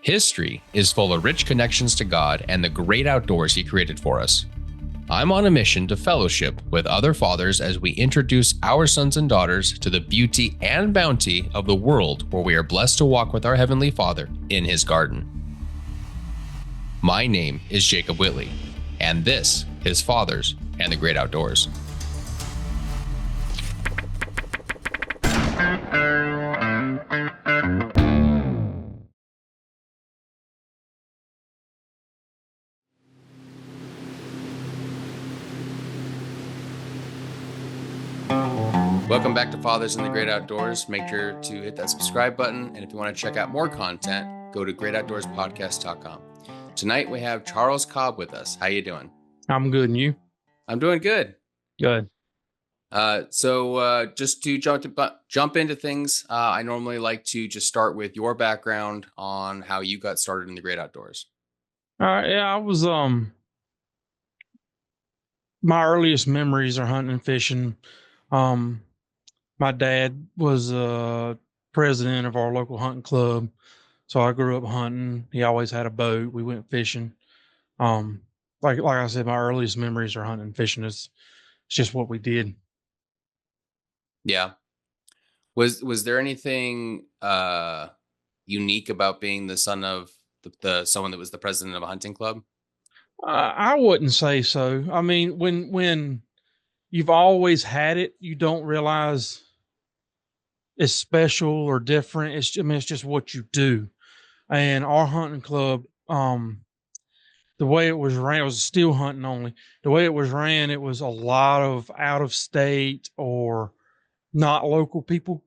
History is full of rich connections to God and the great outdoors He created for us. I'm on a mission to fellowship with other fathers as we introduce our sons and daughters to the beauty and bounty of the world where we are blessed to walk with our Heavenly Father in His garden. My name is Jacob Whitley, and this is Fathers and the Great Outdoors. Welcome back to Fathers in the Great Outdoors. Make sure to hit that subscribe button. And if you want to check out more content, go to greatoutdoorspodcast.com. Tonight we have Charles Cobb with us. How you doing? I'm good. And you? I'm doing good. Good. So just to jump into things, I normally like to just start with your background on how you got started in the great outdoors. I was, my earliest memories are hunting and fishing. My dad was president of our local hunting club, so I grew up hunting. He always had a boat. We went fishing. Like I said, my earliest memories are hunting and fishing. It's just what we did. Yeah. Was there anything unique about being the son of the someone that was the president of a hunting club? I wouldn't say so. I mean, when you've always had it, you don't realize it's special or different. It's just what you do. And our hunting club, the way it was ran, it was still hunting only. The way it was ran, it was a lot of out of state or not local people.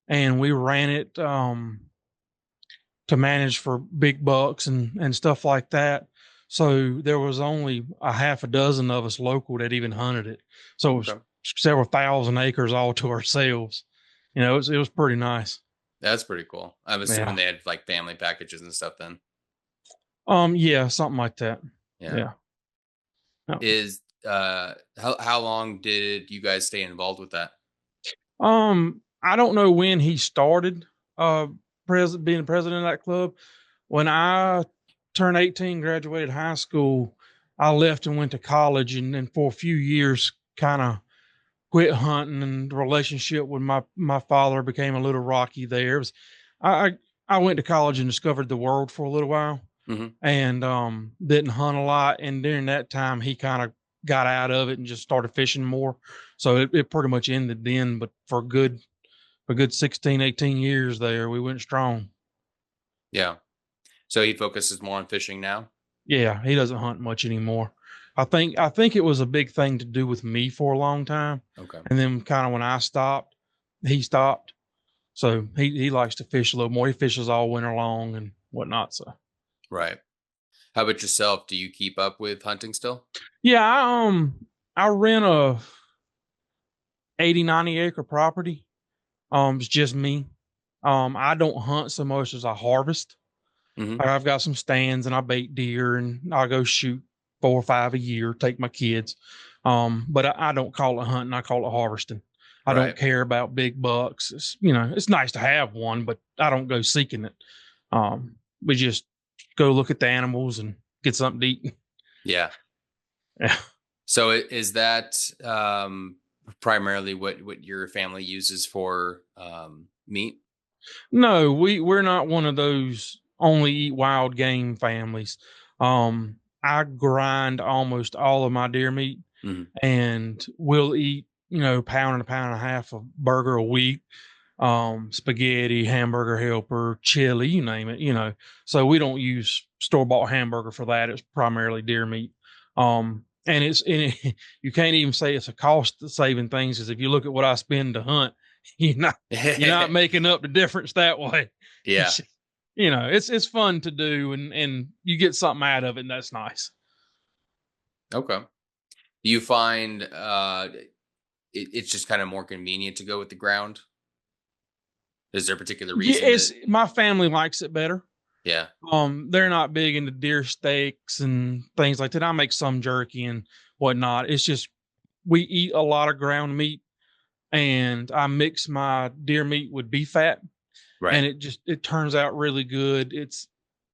And we ran it to manage for big bucks and stuff like that. So there was only a half a dozen of us local that even hunted it. So it was several thousand acres all to ourselves. You know, it was pretty nice. That's pretty cool. I'm assuming they had like family packages and stuff then. Yeah, something like that. Yeah. No. Is how long did you guys stay involved with that? I don't know when he started being the president of that club. When I turned 18, graduated high school, I left and went to college, and then for a few years kind of quit hunting, and the relationship with my father became a little rocky there. I went to college and discovered the world for a little while. Mm-hmm. And didn't hunt a lot. And during that time, he kind of got out of it and just started fishing more. So it pretty much ended then. But for a good 16, 18 years there, we went strong. Yeah. So he focuses more on fishing now? Yeah, he doesn't hunt much anymore. I think it was a big thing to do with me for a long time. Okay. And then kind of when I stopped, he stopped. So he likes to fish a little more. He fishes all winter long and whatnot. So. Right. How about yourself? Do you keep up with hunting still? Yeah, I rent a 80-90 acre property. It's just me. I don't hunt so much as I harvest. Mm-hmm. I've got some stands and I bait deer and I'll go shoot 4 or 5 a year, take my kids. But I don't call it hunting. I call it harvesting. I don't care about big bucks. It's nice to have one, but I don't go seeking it. We just go look at the animals and get something to eat. Yeah. Yeah. So is that primarily what your family uses for meat? No, we're not one of those only eat wild game families. I grind almost all of my deer meat, and we'll eat, pound and a pound and a half of burger a week. Spaghetti, hamburger helper, chili, you name it, so we don't use store-bought hamburger for that. It's primarily deer meat. And you can't even say it's a cost saving things, because if you look at what I spend to hunt, you're not making up the difference that way. Yeah. It's fun to do, and you get something out of it, and that's nice. Okay. Do you find it's just kind of more convenient to go with the ground? Is there a particular reason? My family likes it better. Yeah. They're not big into deer steaks and things like that. I make some jerky and whatnot. It's just we eat a lot of ground meat, and I mix my deer meat with beef fat. Right. And it turns out really good.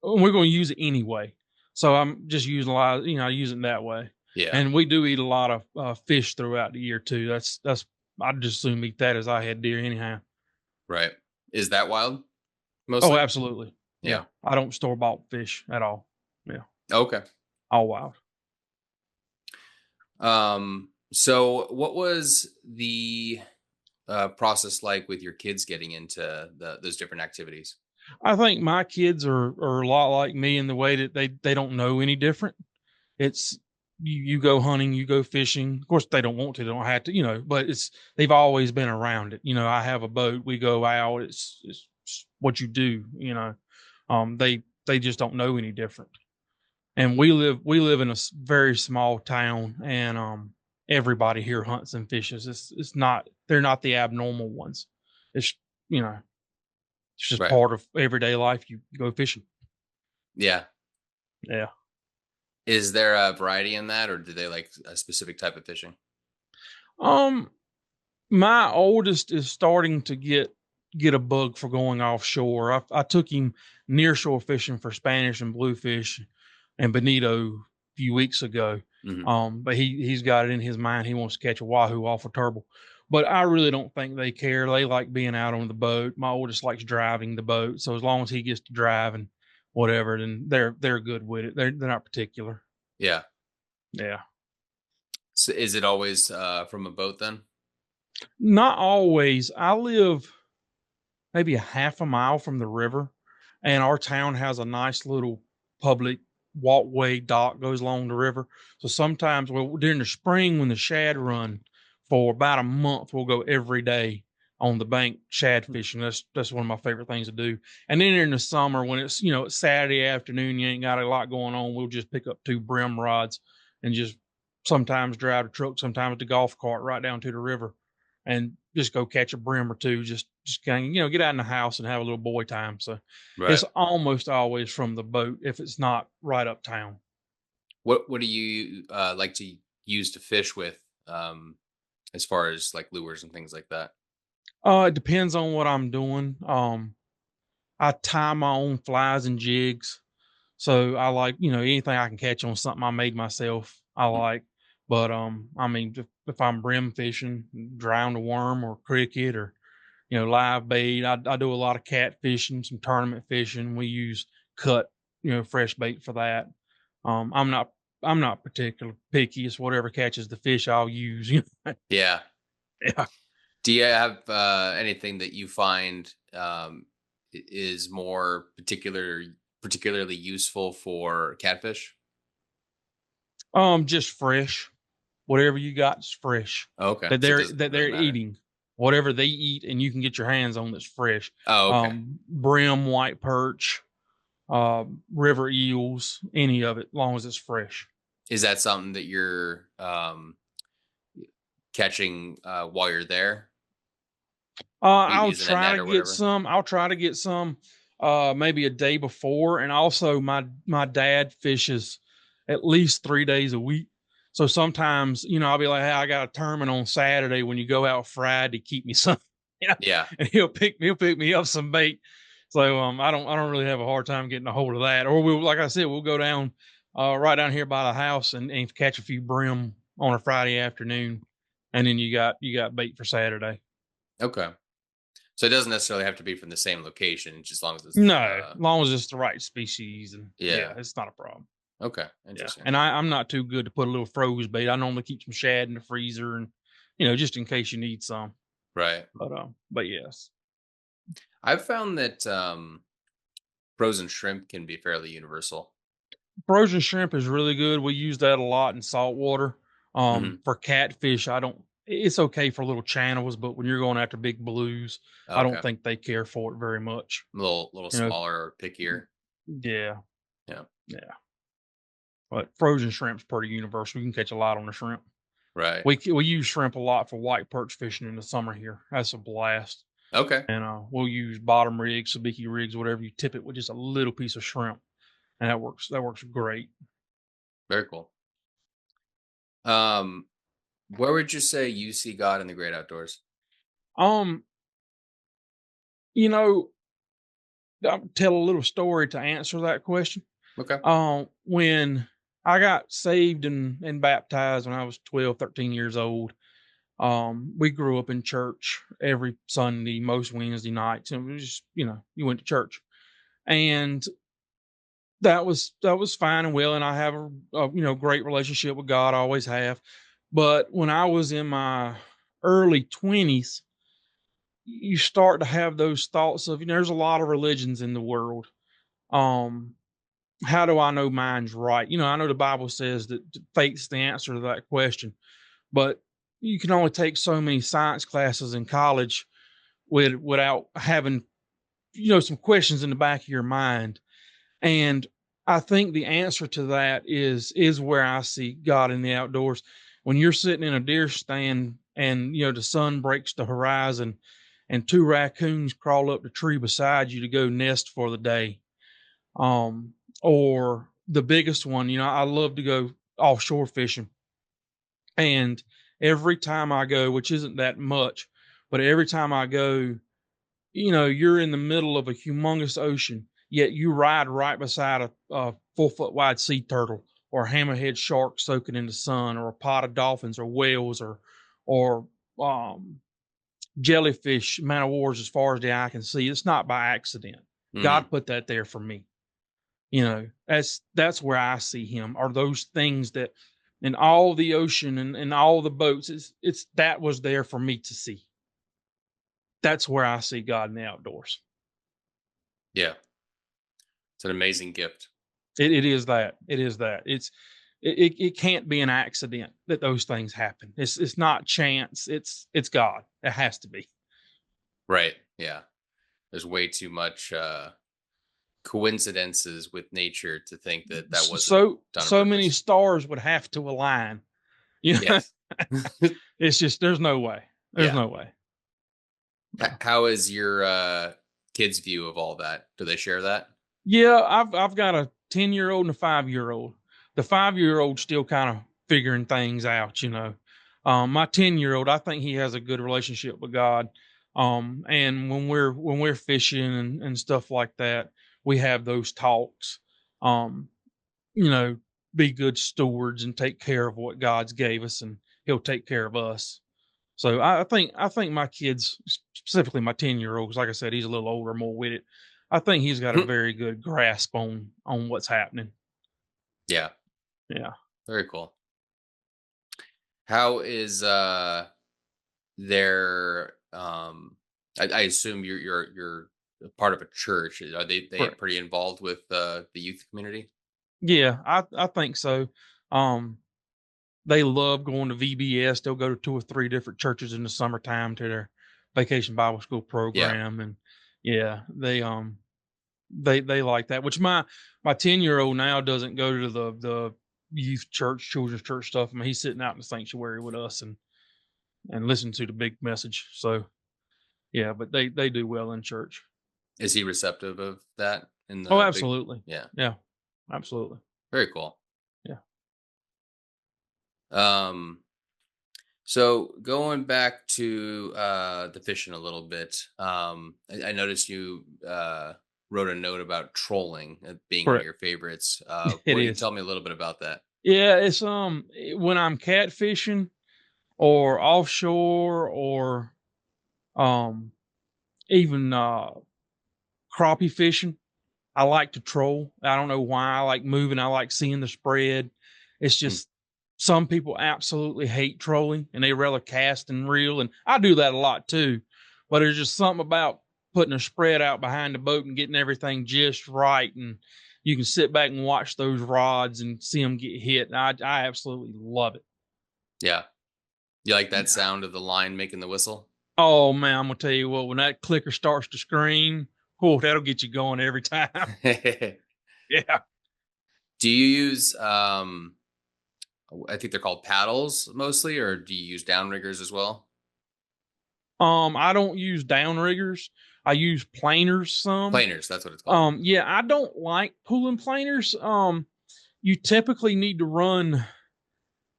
we're going to use it anyway. So I'm just using a lot, I use it that way. Yeah. And we do eat a lot of fish throughout the year too. I just assume eat that as I had deer anyhow. Right. Is that wild Oh, mostly? absolutely. Yeah. Yeah. I don't store bought fish at all. Yeah. Okay. All wild. So what was the process like with your kids getting into those different activities? I think my kids are a lot like me in the way that they don't know any different. It's you go hunting, you go fishing. Of course, they don't want to, they don't have to, but they've always been around it. I have a boat, we go out. It's what you do. They just don't know any different. And we live in a very small town, and everybody here hunts and fishes. It's not they're not the abnormal ones. It's you know it's just Right. part of everyday life. You go fishing. Yeah. Yeah. Is there a variety in that, or do they like a specific type of fishing? Um, my oldest is starting to get a bug for going offshore. I took him nearshore fishing for Spanish and bluefish and bonito a few weeks ago. Hmm. But he's got it in his mind he wants to catch a wahoo off a turtle. But I really don't think they care. They like being out on the boat. My oldest likes driving the boat, so as long as he gets to drive and whatever, then they're good with it. They're not particular. Yeah. Yeah. So is it always from a boat then? Not always. I live maybe a half a mile from the river, and our town has a nice little public walkway dock goes along the river. So sometimes, well, during the spring when the shad run for about a month, we'll go every day on the bank shad fishing. That's one of my favorite things to do. And then in the summer when it's Saturday afternoon, you ain't got a lot going on, we'll just pick up two brim rods and just sometimes drive the truck, sometimes the golf cart right down to the river and just go catch a brim or two. Just kind of get out in the house and have a little boy time. So it's Right. almost always from the boat if it's not right uptown. What do you like to use to fish with, as far as like lures and things like that? It depends on what I'm doing. I tie my own flies and jigs. So I like, anything I can catch on something I made myself, I Mm. like. But I mean, if I'm brim fishing, drown a worm or cricket or live bait. I do a lot of catfishing, some tournament fishing. We use cut, fresh bait for that. Um, I'm not I'm not particular picky. It's whatever catches the fish I'll use. Yeah. Yeah. Do you have anything that you find is more particularly useful for catfish? Just fresh. Whatever you got is fresh. Okay, That so it they're doesn't that really they're matter. eating. Whatever they eat and you can get your hands on that's fresh. Oh, okay. Brim, white perch, river eels, any of it, as long as it's fresh. Is that something that you're catching while you're there, I'll using a try net to or get whatever? some. I'll try to get some maybe a day before. And also my dad fishes at least 3 days a week. So sometimes, I'll be like, hey, I got a tournament on Saturday when you go out Friday, keep me some. Yeah. Yeah. And he'll pick me up some bait. So I don't really have a hard time getting a hold of that. Or we'll like I said, we'll go down right down here by the house and catch a few brim on a Friday afternoon. And then you got bait for Saturday. Okay. So it doesn't necessarily have to be from the same location, just as long as it's No, as long as it's the right species, and yeah, yeah. it's not a problem. Okay. Yeah, Interesting. and I'm not too good to put a little froze bait. I normally keep some shad in the freezer, and just in case you need some. Right. But yes, I've found that frozen shrimp can be fairly universal. frozen shrimp is really good. We use that a lot in saltwater. Hmm. For catfish, I don't. It's okay for little channels, but when you're going after big blues, I don't Okay. think they care for it very much. A little You know, smaller or pickier. yeah, Yeah. yeah. But frozen shrimp's pretty universal. You can catch a lot on the shrimp. Right. We use shrimp a lot for white perch fishing in the summer here. That's a blast. Okay. And we'll use bottom rigs, sabiki rigs, whatever. You tip it with just a little piece of shrimp, and that works. That works great. Very cool. Um, where would you say you see God in the great outdoors? Um, you know, I'll tell a little story to answer that question. Okay. When I got saved and baptized when I was 12, 13 years old, we grew up in church every Sunday, most Wednesday nights, and it was just, you went to church, and that was fine and well. And I have a great relationship with God. I always have. But when I was in my early 20s, you start to have those thoughts of, there's a lot of religions in the world. Um, how do I know mine's right? I know the Bible says that faith's the answer to that question, but you can only take so many science classes in college without having, some questions in the back of your mind. And I think the answer to that is where I see God in the outdoors. When you're sitting in a deer stand and the sun breaks the horizon and two raccoons crawl up the tree beside you to go nest for the day. Or the biggest one, I love to go offshore fishing. And every time I go, which isn't that much, but every time I go, you're in the middle of a humongous ocean, yet you ride right beside a 4 foot wide sea turtle or a hammerhead shark soaking in the sun, or a pod of dolphins or whales or jellyfish, man of wars as far as the eye can see. It's not by accident. Mm-hmm. God put that there for me. That's where I see him, are those things that in all the ocean and all the boats, it's that was there for me to see. That's where I see God in the outdoors. Yeah. It's an amazing gift. It is that. It is that. It can't be an accident that those things happen. It's not chance. It's God. It has to be. Right. Yeah. There's way too much coincidences with nature to think that wasn't done on So many purpose. stars would have to align. You know, Yes. it's just there's no way. There's Yeah. no way. Yeah. How is your kids' view of all that? Do they share that? Yeah, I've got a 10-year-old and a 5-year-old. The 5-year-old still kind of figuring things out. My 10-year-old, I think he has a good relationship with God. And when we're fishing and stuff like that, we have those talks. Um, you know, be good stewards and take care of what God's gave us, and He'll take care of us. So I think my kids, specifically my 10-year-old, because like I said, he's a little older, more with it. I think he's got a very good grasp on what's happening. Yeah. Yeah. Very cool. How is their I assume you're a part of a church. Are they Correct. pretty involved with the youth community? Yeah, I think so. Um, they love going to VBS. They'll go to 2 or 3 different churches in the summertime to their vacation Bible school Yeah. program, and yeah, they like that. Which my 10-year-old now doesn't go to the youth church, children's church stuff. I mean, he's sitting out in the sanctuary with us and listen to the big message. So yeah, but they do well in church. Is he receptive of that in Oh, the big? absolutely. Yeah. Yeah, absolutely. Very cool. Yeah. Um, so going back to the fishing a little bit, I noticed you wrote a note about trolling being one of Correct. your favorites. It What you is. tell me a little bit about that? Yeah, it's when I'm catfishing or offshore or um even crappie fishing, I like to troll. I don't know why. I like moving. I like seeing the spread. It's Hmm. just some people absolutely hate trolling and they rather cast and reel, and I do that a lot too. But there's just something about putting a spread out behind the boat and getting everything just right, and you can sit back and watch those rods and see them get hit. And I absolutely love it. Yeah. You like that Yeah. sound of the line making the whistle? Oh man, I'm gonna tell you what. When that clicker starts to scream, oh, that'll get you going every time. Yeah. Do you use I think they're called paddles mostly, or do you use downriggers as well? I don't use downriggers. I use planers some. Planers, that's what it's called. Yeah, I don't like pulling planers. You typically need to run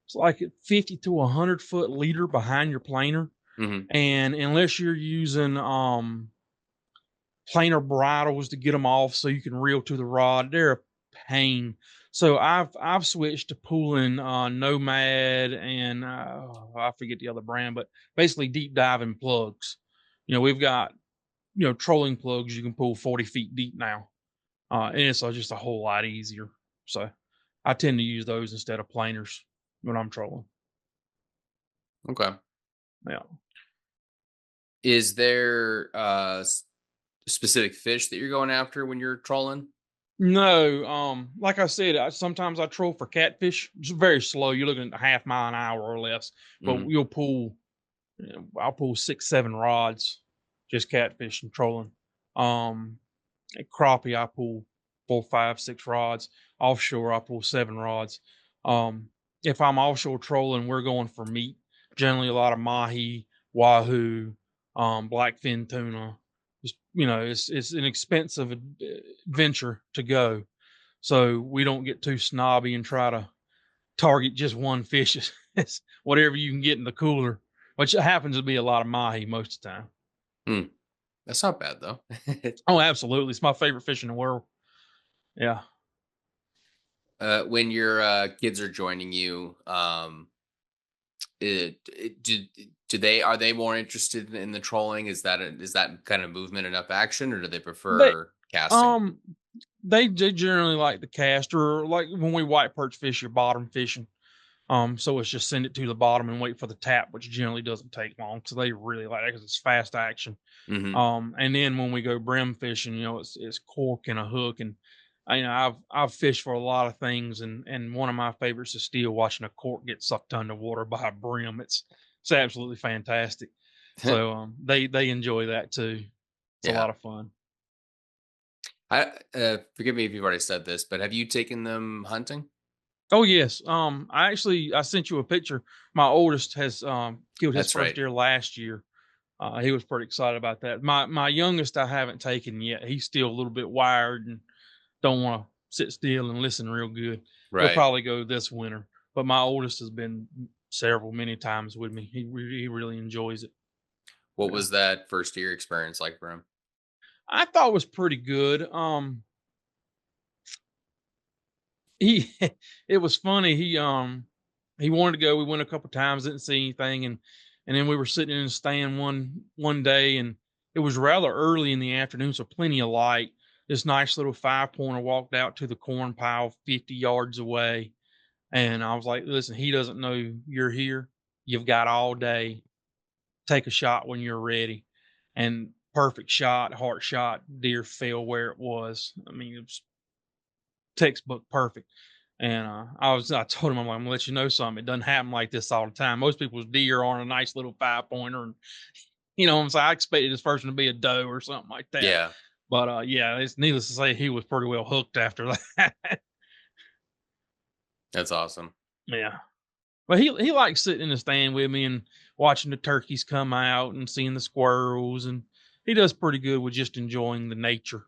it's like 50 to 100 foot leader behind your planer, Hmm. and unless you're using planer bridles to get them off so you can reel to the rod. They're a pain. So I've switched to pulling Nomad and I forget the other brand, but basically deep diving plugs. We've got trolling plugs you can pull 40 feet deep now, and it's just a whole lot easier. So I tend to use those instead of planers when I'm trolling. Okay. Yeah. Is there specific fish that you're going after when you're trolling? No, like I said, sometimes I troll for catfish. It's very slow. You're looking at a half mile an hour or less, but Hmm. I'll pull 6, 7 rods, just catfish and trolling. At crappie, I pull 4, 5, 6 rods. Offshore, I pull 7 rods. Um, if I'm offshore trolling, we're going for meat. Generally, a lot of mahi, wahoo, blackfin tuna. It's an expensive venture to go, so we don't get too snobby and try to target just one fish. It's whatever you can get in the cooler, which happens to be a lot of mahi most of the time. Hmm. That's not bad though. Oh, absolutely. It's my favorite fish in the world. Yeah. When your kids are joining you, do they are they more interested in the trolling? Is that kind of movement enough action, or do they They prefer casting? um they generally like the cast, or like when we white perch fish, your bottom fishing. So it's just send it to the bottom and wait for the tap, which generally doesn't take long. So they really like that because it's fast action. Hmm. And then when we go brim fishing, it's cork and a hook. And I've fished for a lot of things, and one of my favorites is still watching a cork get sucked underwater by a brim. It's absolutely fantastic. So they enjoy that too. It's a Yeah. lot of fun. I forgive me if you've already said this, but have you taken them hunting? Oh yes. I sent you a picture. My oldest has killed his That's first right. deer last year. He was pretty excited about that. My youngest I haven't taken yet. He's still a little bit wired and don't want to sit still and listen real good. He'll Right. probably go this winter. But my oldest has been many times with me. He really enjoys it. What Yeah. was that first year experience like for him? I thought it was pretty good. He it was funny. He wanted to go. We went a couple times, didn't see anything, and then we were sitting in the stand one day, and it was rather early in the afternoon, so plenty of light. This nice little 5-pointer walked out to the corn pile 50 yards away, and I was like, "Listen, he doesn't know you're here. You've got all day. Take a shot when you're ready." And perfect shot, heart shot. Deer fell where it was. I mean, it was textbook perfect. And I told him, I'm gonna let you know something. It doesn't happen like this all the time. Most people's deer are on a nice little 5-pointer, and I'm saying I expected this person to be a doe or something like that. Yeah, But yeah, it's needless to say he was pretty well hooked after that. that's awesome. Yeah. But he likes sitting in the stand with me and watching the turkeys come out and seeing the squirrels, and he does pretty good with just enjoying the nature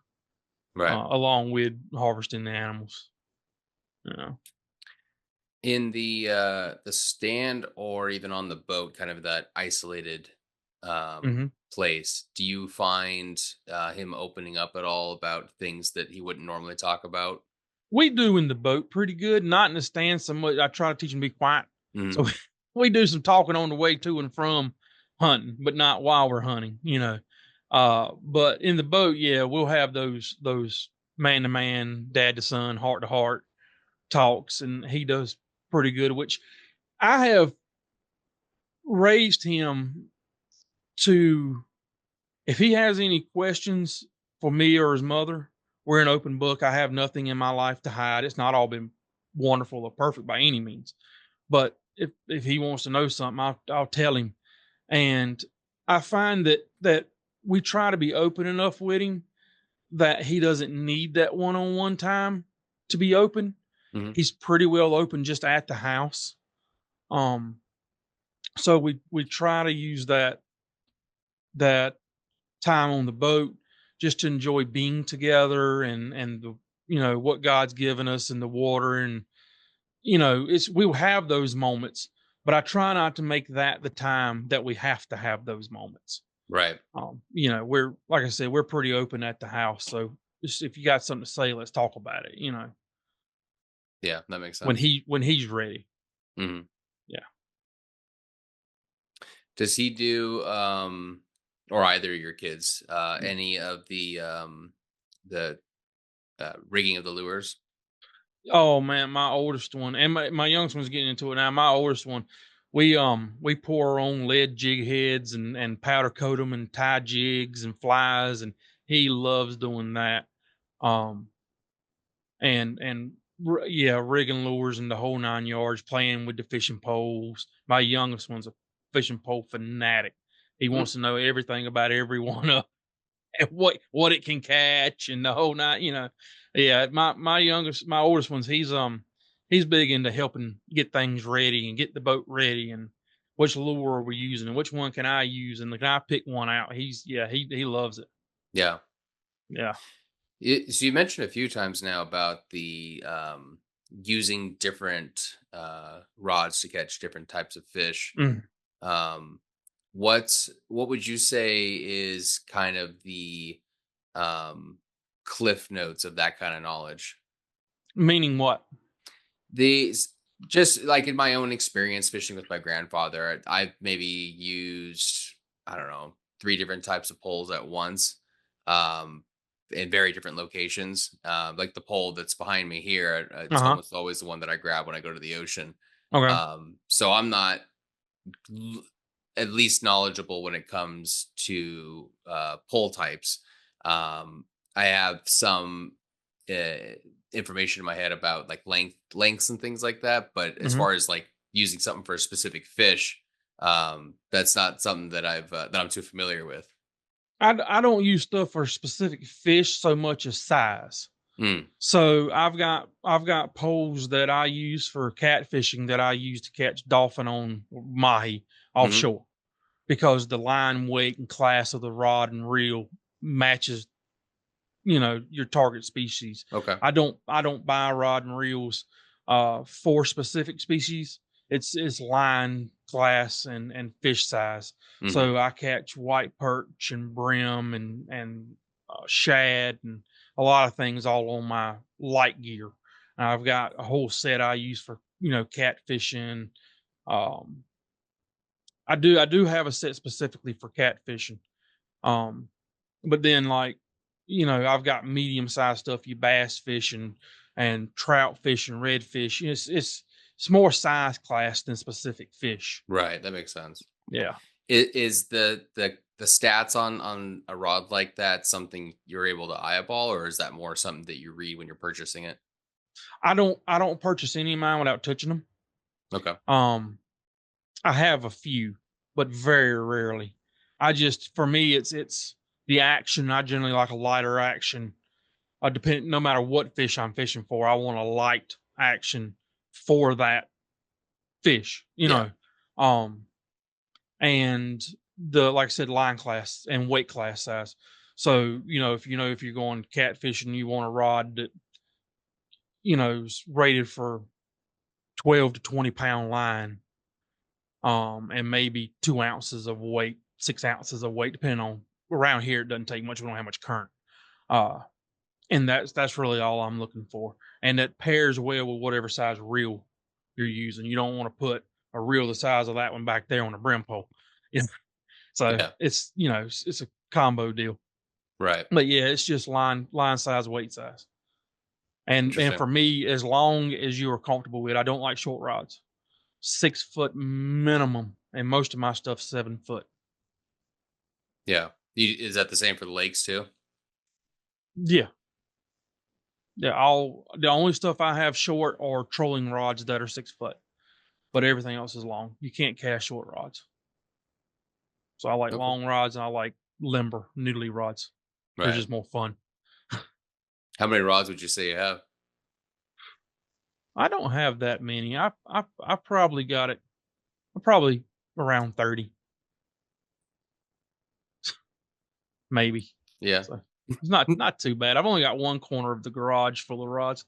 Right. along with harvesting the animals. Yeah. In the stand or even on the boat, kind of that isolated Hmm. place, do you find him opening up at all about things that he wouldn't normally talk about? We do in the boat pretty good, not in the stand so much. I try to teach him to be quiet. Hmm. So we do some talking on the way to and from hunting, but not while we're hunting. But in the boat, yeah, we'll have those man to man, dad to son, heart to heart talks, and he does pretty good, which I have raised him to. If he has any questions for me or his mother, we're an open book. I have nothing in my life to hide. It's not all been wonderful or perfect by any means. But if he wants to know something, I'll tell him. And I find that we try to be open enough with him that he doesn't need that one-on-one time to be open. Hmm. He's pretty well open just at the house. Um, so we try to use that time on the boat just to enjoy being together and the what God's given us in the water, and it's we'll have those moments, but I try not to make that the time that we have to have those moments. Right. We're like I said, we're pretty open at the house. So just if you got something to say, let's talk about it. Yeah, that makes When sense. he's ready. Mhm. Yeah. Does he do, or either of your kids, any of the rigging of the lures? Oh man, my oldest one and my youngest one's getting into it now. My oldest one, we pour our own lead jig heads and powder coat them and tie jigs and flies, and he loves doing that. Um, yeah, rigging lures and the whole 9 yards, playing with the fishing poles. My youngest one's a fishing pole fanatic. He Mm, wants to know everything about every one of and what it can catch and the whole night. Yeah, my oldest one's he's big into helping get things ready and get the boat ready and which lure are we using and which one can I use and can I pick one out. He loves it. yeah. Yeah. So you mentioned a few times now about the using different rods to catch different types of fish. Mm. Um, what would you say is kind of the um, cliff notes of that kind of knowledge? Meaning what? These just like in my own experience fishing with my grandfather, I've maybe used, I don't know, three different types of poles at once, um, in very different locations. Like the pole that's behind me here, Uh it's huh. almost always the one that I grab when I go to the ocean. Okay. So I'm not l- at least knowledgeable when it comes to pole types. I have some uh, information in my head about like lengths and things like that, but as Hmm. far as like using something for a specific fish, that's not something that I'm too familiar with. I don't use stuff for specific fish so much as size. Mm, So I've got poles that I use for catfishing that I use to catch dolphin on mahi hmm. offshore because the line weight and class of the rod and reel matches your target species. Okay. I don't buy rod and reels for specific species. It's line class and fish size. Hmm. So I catch white perch and brim and shad and a lot of things all on my light gear. And I've got a whole set I use for catfishing. Um, I do have a set specifically for catfishing. Um, but then I've got medium sized stuff, you bass fish and trout fish and redfish. It's more size class than specific fish. Right, that makes sense. Yeah. Is the stats on a rod like that something you're able to eyeball, or is that more something that you read when you're purchasing it? I don't purchase any of mine without touching them. Okay. Um I have a few, but very rarely. For me it's the action. I generally like a lighter action. No matter what fish I'm fishing for, I want a light action for that fish, Yeah. um, and like I said, line class and weight class size. So, if you're going catfishing, you want a rod that, is rated for 12 to 20 pound line, and maybe 2 ounces of weight, 6 ounces of weight, depending on around here. It doesn't take much. We don't have much current. Uh, and that's really all I'm looking for. And that pairs well with whatever size reel you're using. You don't want to put a reel the size of that one back there on a brim pole. Yeah. So Yeah. it's a combo deal. Right. But yeah, it's just line size, weight size. And Interesting. for me, as long as you are comfortable with, I don't like short rods. 6 foot minimum, and most of my stuff's 7 foot. Yeah. Is that the same for the lakes too? Yeah. Yeah. All the only stuff I have short are trolling rods that are 6 foot, but everything else is long. You can't cast short rods. So I like Okay. long rods and I like limber noodly rods. They're Right. just more fun. How many rods would you say you have? I don't have that many. I probably got it. I'm probably around 30, maybe. Yeah. So it's not too bad. I've only got one corner of the garage full of rods.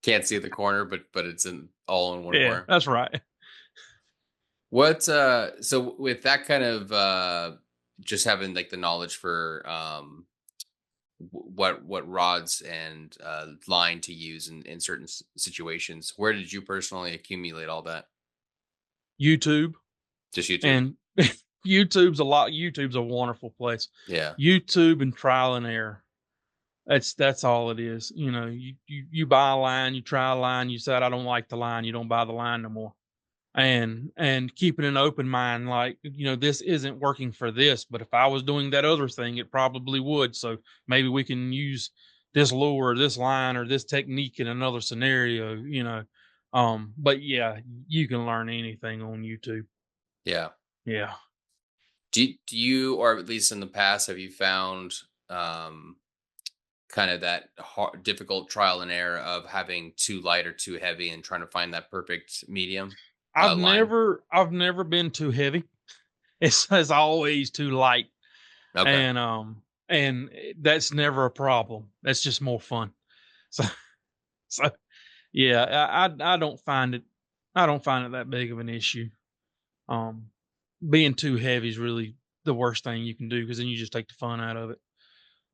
Can't see the corner, but it's in all in one Yeah, corner. that's right. What so with that kind of just having like the knowledge for what rods and line to use in certain situations. Where did you personally accumulate all that? YouTube. Just YouTube. And YouTube's a wonderful place. Yeah. YouTube and trial and error. That's all it is. You know, you buy a line, you try a line, you said I don't like the line, you don't buy the line no more. And keeping an open mind, like, you know, this isn't working for this, but if I was doing that other thing, it probably would. So maybe we can use this lure or this line or this technique in another scenario, you know. But yeah, you can learn anything on YouTube. Yeah. Yeah. Do you, or at least in the past, have you found um, kind of that difficult trial and error of having too light or too heavy and trying to find that perfect medium line? I've never been too heavy. It's always too light. Okay. And that's never a problem. That's just more fun. So so yeah, I don't find it that big of an issue. Um Being too heavy is really the worst thing you can do because then you just take the fun out of it.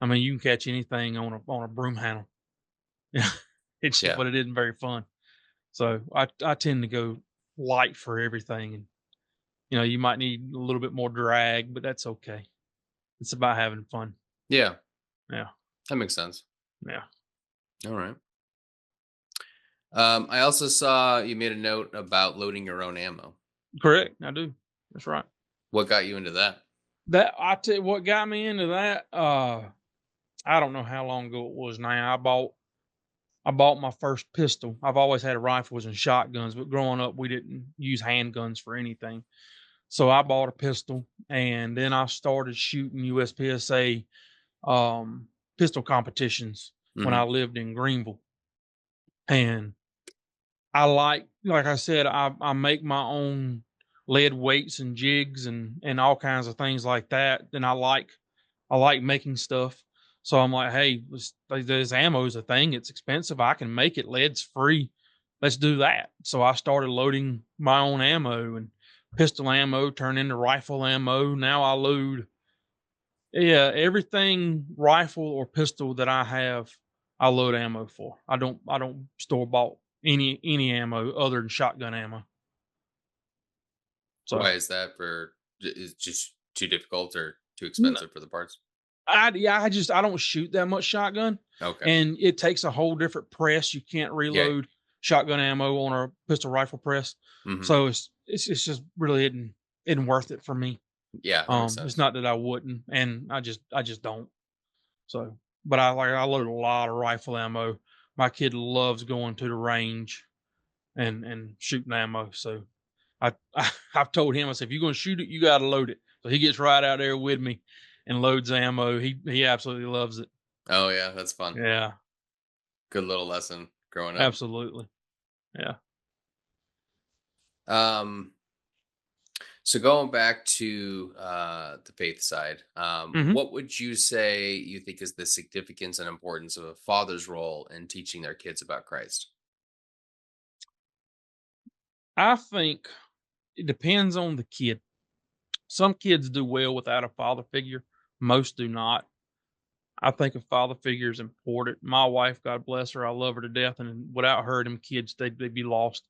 I mean, you can catch anything on a broom handle. Yeah. Yeah. But it isn't very fun. So I tend to go light for everything, and you know, you might need a little bit more drag, but that's okay. It's about having fun. Yeah. Yeah. That makes sense. Yeah. All right. I also saw you made a note about loading your own ammo. Correct. I do. That's right. What got you into that? That I tell you what got me into that. I don't know how long ago it was now. I bought my first pistol. I've always had rifles and shotguns, but growing up we didn't use handguns for anything. So I bought a pistol and then I started shooting USPSA pistol competitions when I Hmm. lived in Greenville. And I like I said, I make my own lead weights and jigs and all kinds of things like that. And I like making stuff. So I'm like, hey, this ammo is a thing. It's expensive. I can make it. Lead's free. Let's do that. So I started loading my own ammo, and pistol ammo turned into rifle ammo. Now I load, yeah, everything rifle or pistol that I have, I load ammo for. I don't store bought any ammo other than shotgun ammo. So Why is that? For is just too difficult or too n- expensive for the parts? I don't shoot that much shotgun, Okay. and it takes a whole different press. You can't Yeah. reload shotgun ammo on a pistol rifle press, Hmm. so it's just really isn't worth it for me. Yeah, that makes It's sense. not that I wouldn't, and I just don't. So, but I load a lot of rifle ammo. My kid loves going to the range and shooting ammo. So I've told him, I said, if you're going to shoot it, you got to load it. So he gets right out there with me and loads ammo. He absolutely loves it. Oh yeah, that's fun. Yeah, Good little lesson growing up. absolutely. Yeah. Um, so going back to the faith side, Hmm. what would you say you think is the significance and importance of a father's role in teaching their kids about Christ? I think it depends on the kid. Some kids do well without a father figure. Most do not. I think a father figure is important. My wife, God bless her, I love her to death, and without her, them kids they'd be lost.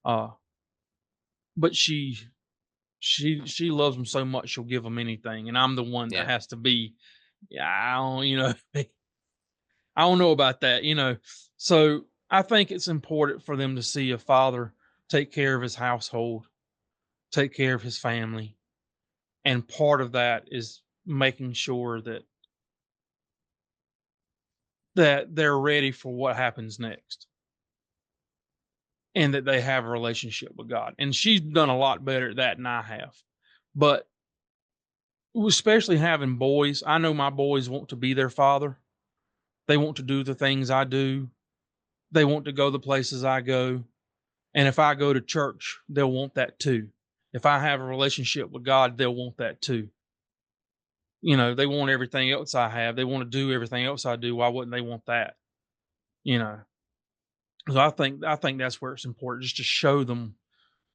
Uh, but she loves them so much she'll give them anything, and I'm the one that Yeah. has to be. Yeah, I don't, you know, I don't know about that, you know. So I think it's important for them to see a father take care of his household, take care of his family, and part of that is making sure that they're ready for what happens next and that they have a relationship with God. And she's done a lot better at that than I have. But especially having boys, I know my boys want to be their father. They want to do the things I do. They want to go the places I go. And if I go to church, they'll want that too. If I have a relationship with God, they'll want that too. You know, they want everything else I have. They want to do everything else I do. Why wouldn't they want that? You know. So I think that's where it's important, just to show them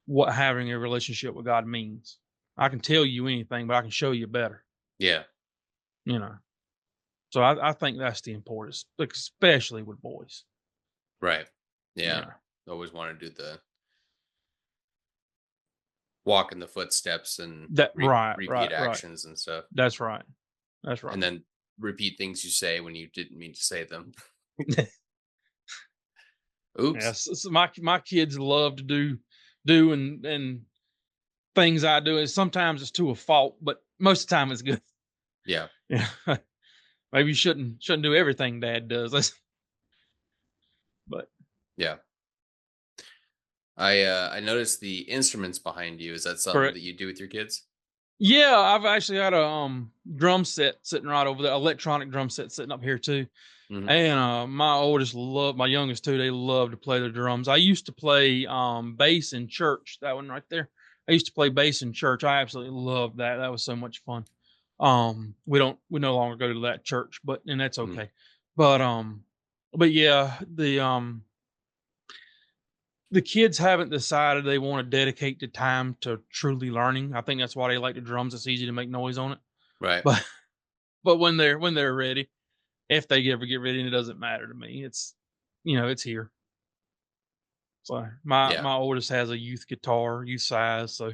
what having a relationship with God means. I can tell you anything, but I can show you better. Yeah. you know. So I think that's the importance, like, especially with boys. Right. Yeah. Yeah. Always want to do the walk in the footsteps and That right, repeat right, right. actions and stuff, That's right. That's right. and then repeat things you say when you didn't mean to say them. Oops. Yes, so my kids love to do and things I do. And sometimes it's to a fault, but most of the time it's good. Yeah. Yeah. Maybe you shouldn't do everything dad does. But Yeah. I noticed the instruments behind you. Is that something correct. that you do with your kids? Yeah, I've actually got a drum set sitting right over there, electronic drum set sitting up here too. Hmm. And my youngest too, they love to play the drums. I used to play bass in church, that one right there. I used to play bass in church. I absolutely loved that. That was so much fun. We no longer go to that church, and that's Hmm. okay. But but yeah, the kids haven't decided they want to dedicate the time to truly learning. I think that's why they like the drums. It's easy to make noise on it. Right. But but when they're ready, if they ever get ready, and it doesn't matter to me. It's here. So Yeah. my oldest has a youth guitar, youth size. So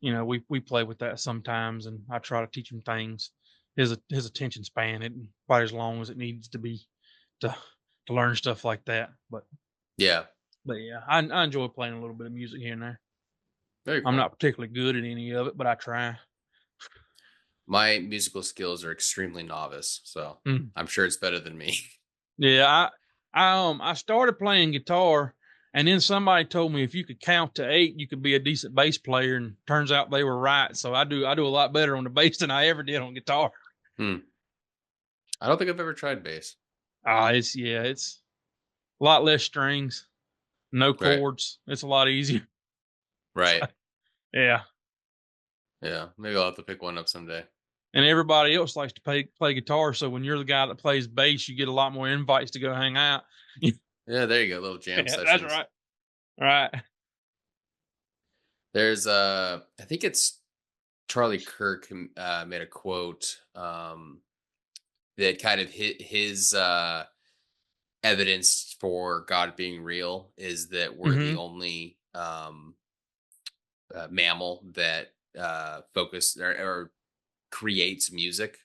we play with that sometimes, and I try to teach him things. His attention span isn't quite as long as it needs to be to to learn stuff like that. Yeah. But yeah, I enjoy playing a little bit of music here and there. Very I'm cool. not particularly good at any of it, but I try. My musical skills are extremely novice, so Mm. I'm sure it's better than me. Yeah, I started playing guitar, and then somebody told me if you could count to 8, you could be a decent bass player, and turns out they were right. So I do a lot better on the bass than I ever did on guitar. Hmm. I don't think I've ever tried bass. It's a lot less strings, no Right. chords. It's a lot easier. Right. Yeah, Yeah. Maybe I'll have to pick one up someday. and everybody else likes to play guitar. So when you're the guy that plays bass, you get a lot more invites to go hang out. Yeah. There you go. Little jam Yeah, that's sessions. right. Right. There's I think it's Charlie Kirk made a quote that kind of hit his evidence for God being real is that we're the Hmm. only mammal that focus or creates music.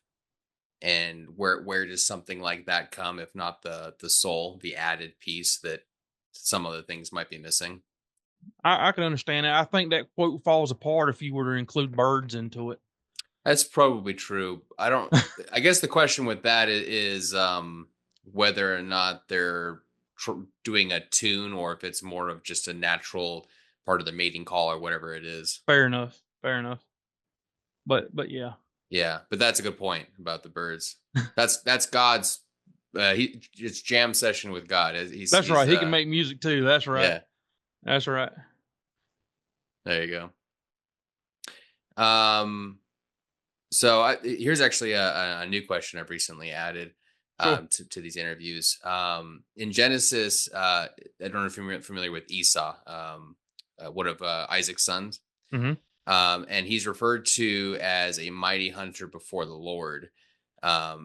And where does something like that come if not the soul, the added piece that some other things might be missing? I can understand it. I think that quote falls apart if you were to include birds into it. That's probably true. I guess the question with that is whether or not they're doing a tune or if it's more of just a natural part of the mating call or whatever it is. Fair enough. Fair enough. But yeah, Yeah, but that's a good point about the birds. That's God's. It's jam session with God. that's He's right. He can make music too. That's right. yeah. That's right. There you go. So here's actually a new question I've recently added Sure. to these interviews. In Genesis, I don't know if you're familiar with Esau, one of Isaac's sons, Hmm. and he's referred to as a mighty hunter before the Lord,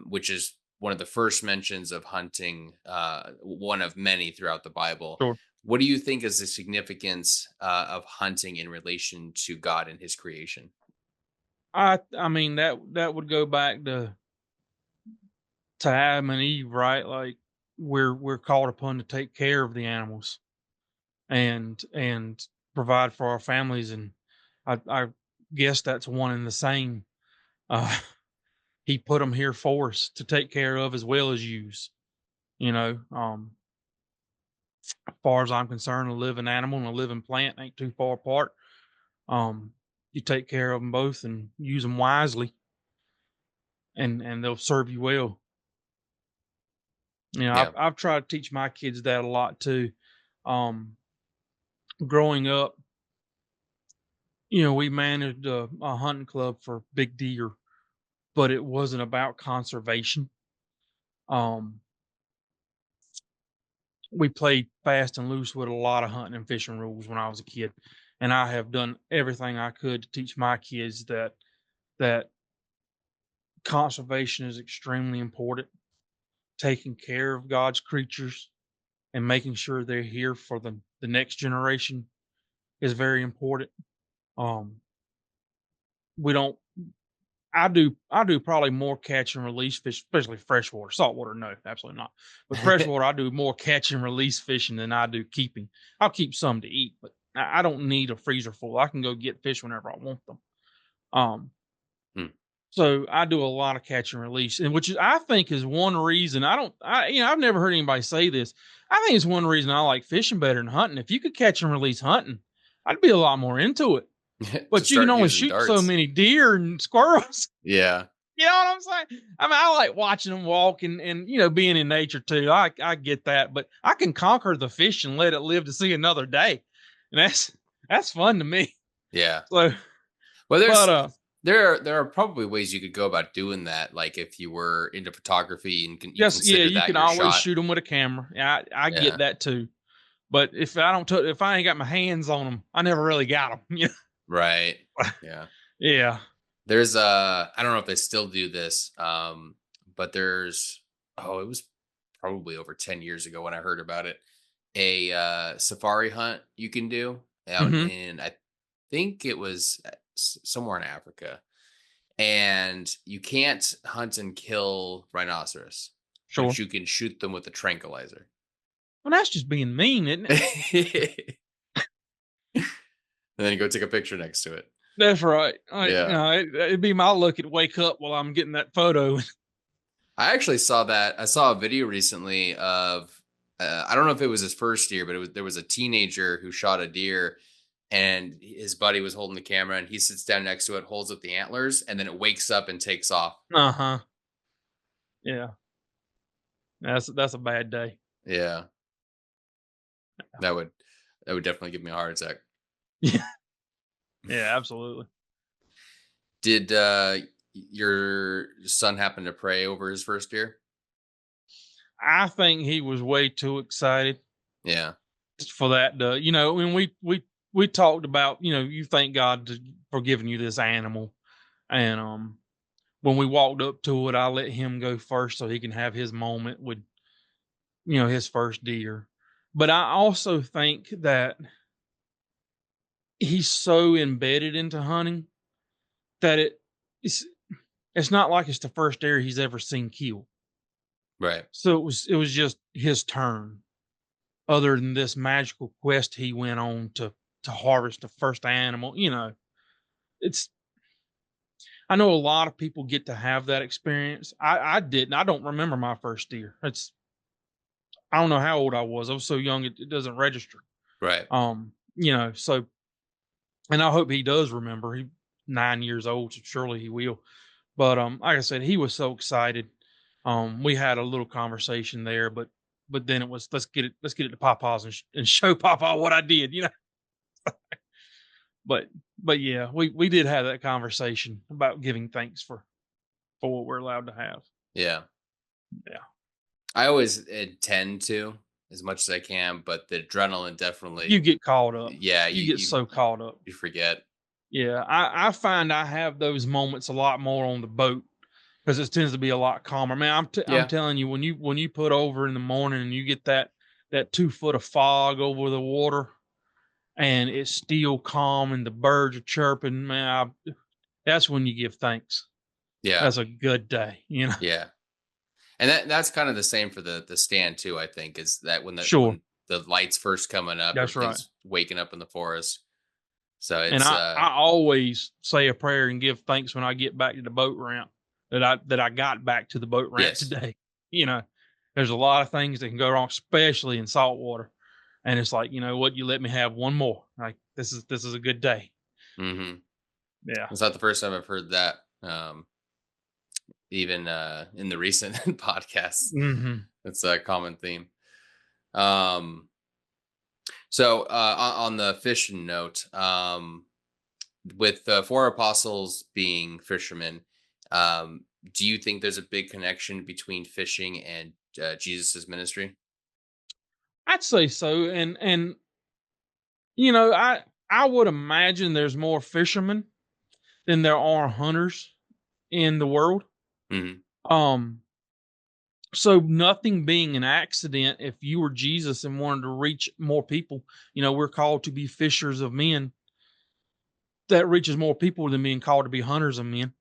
which is one of the first mentions of hunting, one of many throughout the Bible. Sure. What do you think is the significance of hunting in relation to God and His creation? I mean that would go back to Adam and Eve, right? Like we're called upon to take care of the animals and provide for our families, and I guess that's one and the same. Uh, he put them here for us to take care of as well as use. As far as I'm concerned, a living animal and a living plant ain't too far apart. You take care of them both and use them wisely, and they'll serve you well. Yeah. I've tried to teach my kids that a lot too. Um, Growing up, we managed a hunting club for big deer, but it wasn't about conservation. Um, we played fast and loose with a lot of hunting and fishing rules when I was a kid, and I have done everything I could to teach my kids that conservation is extremely important. Taking care of God's creatures and making sure they're here for the next generation is very important. Um, we don't. I do probably more catch and release fish, especially freshwater. Saltwater, no, absolutely not. But freshwater, I do more catch and release fishing than I do keeping. I'll keep some to eat, but I don't need a freezer full. I can go get fish whenever I want them. Um, Hmm. so I do a lot of catch and release, and which I think is one reason I've never heard anybody say this. I think it's one reason I like fishing better than hunting. If you could catch and release hunting, I'd be a lot more into it. To But you can start only using shoot so darts. many deer and squirrels. Yeah. You know what I'm saying? I mean, I like watching them walk and being in nature too. I get that, but I can conquer the fish and let it live to see another day. And that's fun to me. Yeah. So, Well, but there are probably ways you could go about doing that. Like if you were into photography and you yes, yeah, consider you that can your always shot. shoot them with a camera. Yeah, I Yeah. get that too. But if I ain't got my hands on them, I never really got them. Yeah. Right. Yeah. Yeah. There's I don't know if they still do this. But it was probably over 10 years ago when I heard about it. A safari hunt you can do out Mm-hmm. in, I think it was somewhere in Africa. And you can't hunt and kill rhinoceros, Sure. but you can shoot them with a tranquilizer. Well, that's just being mean, isn't it? And then you go take a picture next to it. That's right. Yeah. It'd be my luck to wake up while I'm getting that photo. I actually saw that. I saw a video recently of, I don't know if it was his first deer, but there was a teenager who shot a deer and his buddy was holding the camera and he sits down next to it, holds up the antlers, and then it wakes up and takes off. Uh-huh. Yeah. That's a bad day. Yeah. That would definitely give me a heart attack. Yeah. Yeah, absolutely. Did your son happen to pray over his first deer? I think he was way too excited Yeah. for that. When we talked about, you thank God for giving you this animal, and when we walked up to it, I let him go first so he can have his moment with, his first deer. But I also think that he's so embedded into hunting that it's not like it's the first deer he's ever seen killed. Right. So it was just his turn. Other than this magical quest he went on to harvest the first animal, it's I know a lot of people get to have that experience. I didn't. I don't remember my first deer. I don't know how old I was. I was so young it doesn't register. Right. So and I hope he does remember. He's 9 years old, so surely he will. But like I said, he was so excited. We had a little conversation there, but then it was let's get it to Papa's and show Papa what I did, But yeah, we did have that conversation about giving thanks for what we're allowed to have. Yeah. Yeah. I always intend to as much as I can, but the adrenaline definitely. You get caught up. Yeah. You get so caught up. You forget. Yeah. I find I have those moments a lot more on the boat because it tends to be a lot calmer. Man, I'm telling you, when you put over in the morning and you get that 2 foot of fog over the water and it's still calm and the birds are chirping, man, that's when you give thanks. Yeah. That's a good day, Yeah. And that's kind of the same for the stand too, I think, is that when the lights first coming up, that's right, waking up in the forest. So it's and I always say a prayer and give thanks when I get back to the boat ramp that I got back to the boat ramp today. There's a lot of things that can go wrong, especially in saltwater. And it's like, you know what, you let me have one more. Like this is a good day. Mm-hmm. Yeah. It's not the first time I've heard that. Even in the recent podcasts, it's a common theme. So on the fishing note, with the 4 apostles being fishermen, do you think there's a big connection between fishing and Jesus's ministry? I'd say so. And I would imagine there's more fishermen than there are hunters in the world. Um, so nothing being an accident, if you were Jesus and wanted to reach more people, we're called to be fishers of men. That reaches more people than being called to be hunters of men.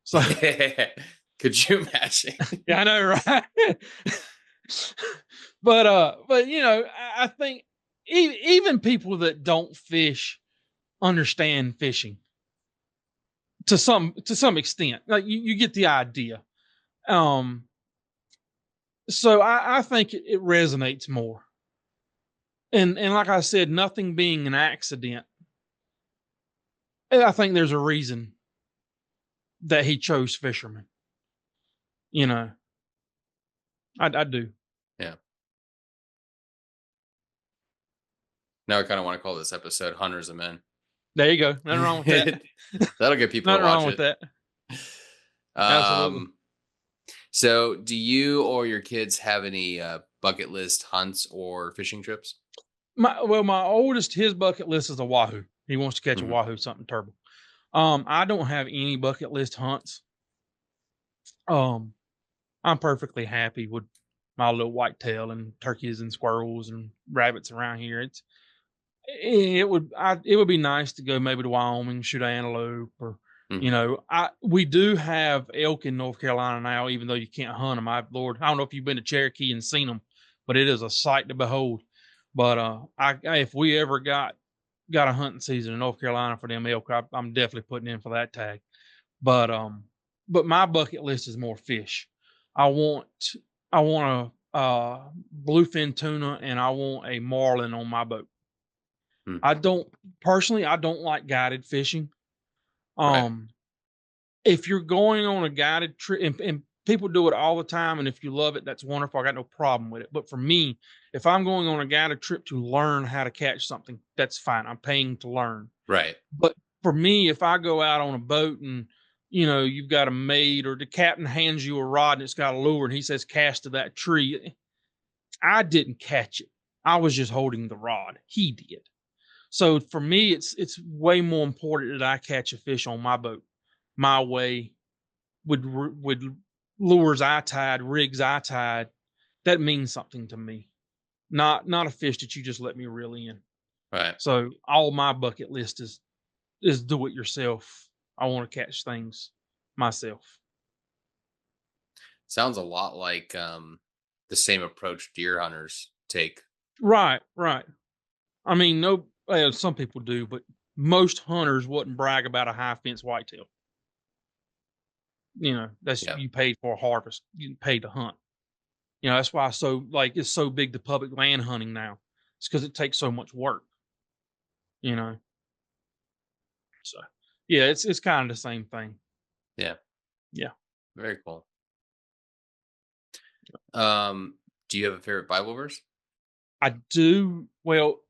So Could you imagine? yeah, I know, right? but I think even people that don't fish understand fishing to some extent. Like you get the idea. So I think it resonates more. And like I said, nothing being an accident. I think there's a reason that he chose fishermen. I do. Yeah. Now I kind of want to call this episode Hunters of Men. There you go. Nothing wrong with that. That'll get people Nothing to watch wrong with that. Absolutely. So do you or your kids have any bucket list hunts or fishing trips? My oldest, his bucket list is a wahoo. He wants to catch a wahoo, something turbo. I don't have any bucket list hunts. I'm perfectly happy with my little whitetail and turkeys and squirrels and rabbits around here. It would be nice to go maybe to Wyoming, shoot antelope, or we do have elk in North Carolina now, even though you can't hunt them. I don't know if you've been to Cherokee and seen them, but it is a sight to behold. But if we ever got a hunting season in North Carolina for them elk, I'm definitely putting in for that tag. But my bucket list is more fish. I want a bluefin tuna, and I want a marlin on my boat. I don't like guided fishing. If you're going on a guided trip, and people do it all the time, and if you love it, that's wonderful. I got no problem with it. But for me, if I'm going on a guided trip to learn how to catch something, that's fine. I'm paying to learn. Right. But for me, if I go out on a boat and you've got a mate, or the captain hands you a rod and it's got a lure and he says cast to that tree, I didn't catch it. I was just holding the rod. He did. So for me, it's way more important that I catch a fish on my boat, my way, with lures I tied, rigs I tied. That means something to me. Not a fish that you just let me reel in. Right. So all my bucket list is do it yourself. I want to catch things myself. Sounds a lot like the same approach deer hunters take. Right. I mean, some people do, but most hunters wouldn't brag about a high fence whitetail. That's you paid for a harvest. You paid to hunt. That's why it's so big, the public land hunting now. It's because it takes so much work. So yeah, it's kind of the same thing. Yeah. Very cool. Do you have a favorite Bible verse? I do. Well,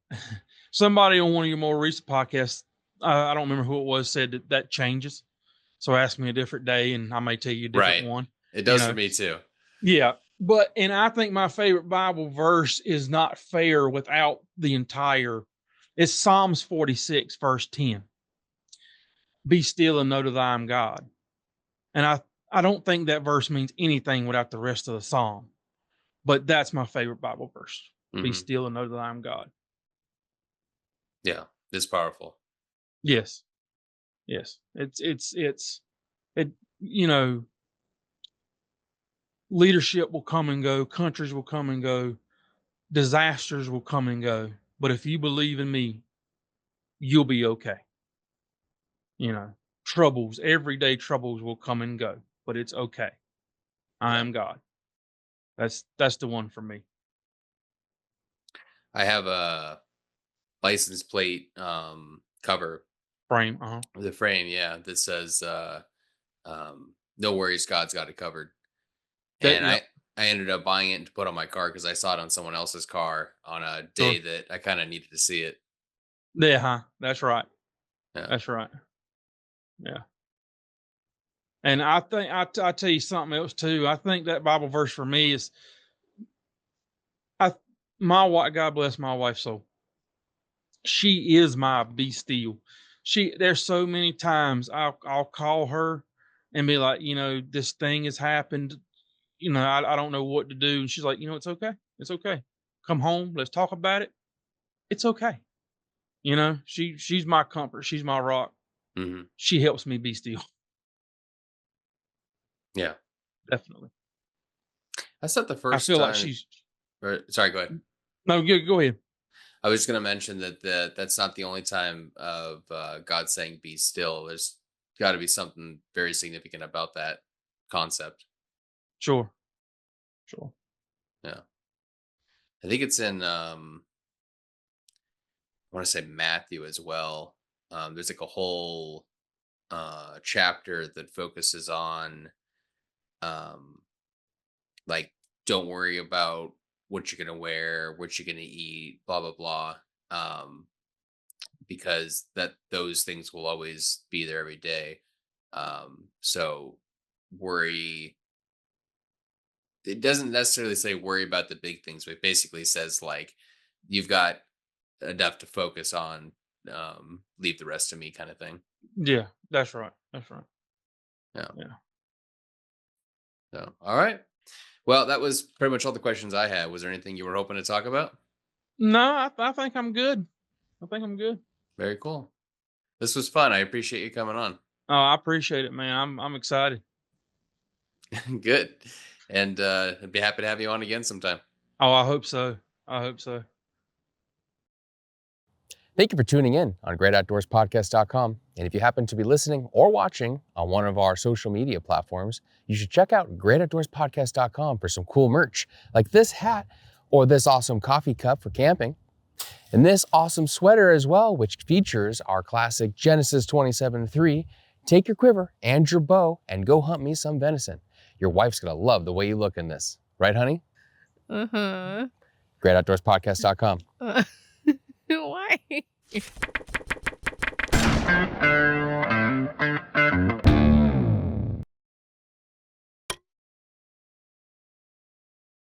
somebody on one of your more recent podcasts, I don't remember who it was, said that changes. So ask me a different day and I may tell you a different one. It does for me too. Yeah. And I think my favorite Bible verse is not fair without it's Psalms 46, verse 10. Be still and know that I am God. And I don't think that verse means anything without the rest of the psalm. But that's my favorite Bible verse. Be still and know that I am God. Yeah, it's powerful. Yes. Leadership will come and go, countries will come and go, disasters will come and go. But if you believe in me, you'll be okay. Everyday troubles will come and go, but it's okay. I am God. That's the one for me. I have a license plate cover frame. The frame, yeah, that says no worries, God's got it covered. I ended up buying it to put on my car because I saw it on someone else's car on a day that I kind of needed to see it. Yeah, that's right. Yeah. That's right. Yeah. And I think I'll tell you something else too. I think that Bible verse for me is God bless my wife's soul. She is my be still. There's so many times I'll call her and be like, this thing has happened. I don't know what to do. And she's like, it's okay. It's okay. Come home. Let's talk about it. It's okay. She's my comfort. She's my rock. Mm-hmm. She helps me be still. Yeah, Definitely. That's not the first I feel time. like she's. Sorry, go ahead. No, go ahead. I was going to mention that's not the only time of God saying "be still." There's got to be something very significant about that concept. Sure. Yeah, I think it's in. I want to say Matthew as well. There's like a whole chapter that focuses on, like, don't worry about what you're gonna wear, what you're gonna eat, blah blah blah. Because those things will always be there every day. So worry. It doesn't necessarily say worry about the big things, but it basically says like you've got enough to focus on. Leave the rest to me, kind of thing. Yeah, that's right. Yeah. Yeah. So, all right. Well, that was pretty much all the questions I had. Was there anything you were hoping to talk about? No, I think I'm good. Very cool. This was fun. I appreciate you coming on. Oh, I appreciate it, man. I'm excited. Good. And I'd be happy to have you on again sometime. Oh, I hope so. Thank you for tuning in on greatoutdoorspodcast.com. And if you happen to be listening or watching on one of our social media platforms, you should check out greatoutdoorspodcast.com for some cool merch like this hat or this awesome coffee cup for camping. And this awesome sweater as well, which features our classic Genesis 27:3. Take your quiver and your bow and go hunt me some venison. Your wife's gonna love the way you look in this. Right, honey? Uh-huh. greatoutdoorspodcast.com. Why?